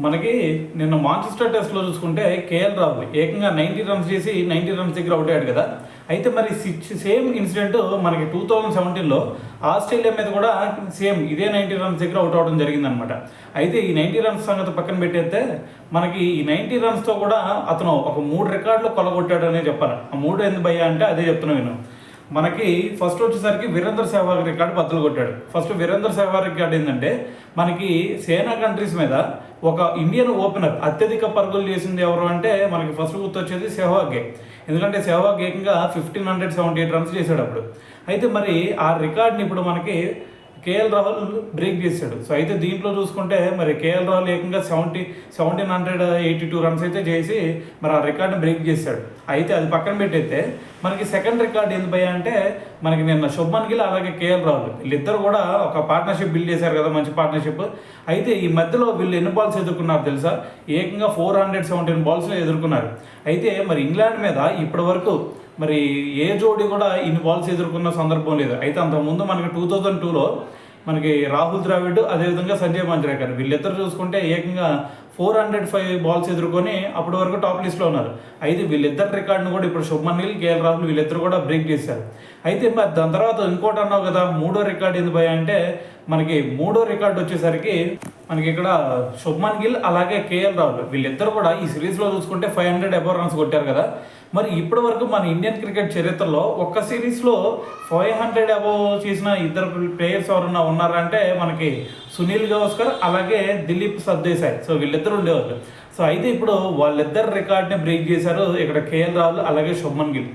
మనకి నిన్న మాంచెస్టర్ టెస్ట్లో చూసుకుంటే కేఎల్ రాహుల్ ఏకంగా 90 రన్స్ చేసి 90 రన్స్ దగ్గర అవుట్ అయ్యాడు కదా. అయితే మరి సేమ్ ఇన్సిడెంట్ మనకి 2017లో ఆస్ట్రేలియా మీద కూడా సేమ్ ఇదే 90 రన్స్ దగ్గర అవుట్ అవడం జరిగిందనమాట. అయితే ఈ 90 రన్స్ సంగతి పక్కన పెట్టేస్తే మనకి ఈ 90 రన్స్తో కూడా అతను ఒక 3 రికార్డులు కొలగొట్టాడు అనే చెప్పాలి. ఆ 3 ఎందుకు భయ్యా అంటే అదే చెప్తున్నా నేను. మనకి ఫస్ట్ వచ్చేసరికి వీరేంద్ర సెహ్వాగ్ రికార్డు బద్దలు కొట్టాడు. ఫస్ట్ వీరేంద్ర సెహ్వాగ్ రికార్డు ఏంటంటే మనకి సేనా కంట్రీస్ మీద ఒక ఇండియన్ ఓపెనర్ అత్యధిక పరుగులు చేసింది ఎవరు అంటే మనకి ఫస్ట్ గుర్తొచ్చేది సెహ్వాగే. ఎందుకంటే సెహ్వాగ్ ఏకంగా 1578 రన్స్ చేశాడు అప్పుడు. అయితే మరి ఆ రికార్డ్ని ఇప్పుడు మనకి కేఎల్ రాహుల్ బ్రేక్ చేశాడు. సో అయితే దీంట్లో చూసుకుంటే మరి కేఎల్ రాహుల్ ఏకంగా 1782 రన్స్ అయితే చేసి మరి ఆ రికార్డుని బ్రేక్ చేశాడు. అయితే అది పక్కన పెట్టయితే మనకి సెకండ్ రికార్డ్ ఏంది భయ్యా అంటే మనకి నిన్న శుభ్మన్ గిల్ అలాగే కేఎల్ రాహుల్ వీళ్ళిద్దరు కూడా ఒక పార్ట్నర్షిప్ బిల్డ్ చేశారు కదా, మంచి పార్ట్నర్షిప్. అయితే ఈ మధ్యలో వీళ్ళు ఎన్ని బాల్స్ ఎదుర్కొన్నారు తెలుసా? ఏకంగా 417 బాల్స్లో ఎదుర్కొన్నారు. అయితే మరి ఇంగ్లాండ్ మీద ఇప్పటి వరకు మరి ఏ జోడీ కూడా ఇన్ని బాల్స్ ఎదుర్కొన్న సందర్భం లేదు. అయితే అంతకుముందు మనకి 2002లో మనకి రాహుల్ ద్రావిడ్ అదేవిధంగా సంజయ్ మంజ్రేకర్ వీళ్ళిద్దరు చూసుకుంటే ఏకంగా 405 బాల్స్ ఎదుర్కొని అప్పటి వరకు టాప్ లిస్ట్లో ఉన్నారు. అయితే వీళ్ళిద్దరు రికార్డును కూడా ఇప్పుడు శుభ్మన్ గిల్ కేఎల్ రాహుల్ వీళ్ళిద్దరు కూడా బ్రేక్ చేశారు. అయితే మరి దాని తర్వాత ఇంకోటి అన్నావు కదా, 3వ రికార్డు ఎందుకు భయ్యా అంటే మనకి 3వ రికార్డు వచ్చేసరికి మనకి ఇక్కడ శుభ్మన్ గిల్ అలాగే కేఎల్ రాహుల్ వీళ్ళిద్దరు కూడా ఈ సిరీస్లో చూసుకుంటే 500 అబౌవ్ రన్స్ కొట్టారు కదా. మరి ఇప్పటి వరకు మన ఇండియన్ క్రికెట్ చరిత్రలో ఒక్క సిరీస్లో 500 అబౌవ్ చేసిన ఇద్దరు ప్లేయర్స్ ఎవరన్నా ఉన్నారంటే మనకి సునీల్ గవాస్కర్ అలాగే దిలీప్ సర్దేశాయ్. సో వీళ్ళిద్దరు ఉండేవాళ్ళు. సో అయితే ఇప్పుడు వాళ్ళిద్దరు రికార్డ్ని బ్రేక్ చేశారు ఇక్కడ కేఎల్ రాహుల్ అలాగే శుభ్మన్ గిల్.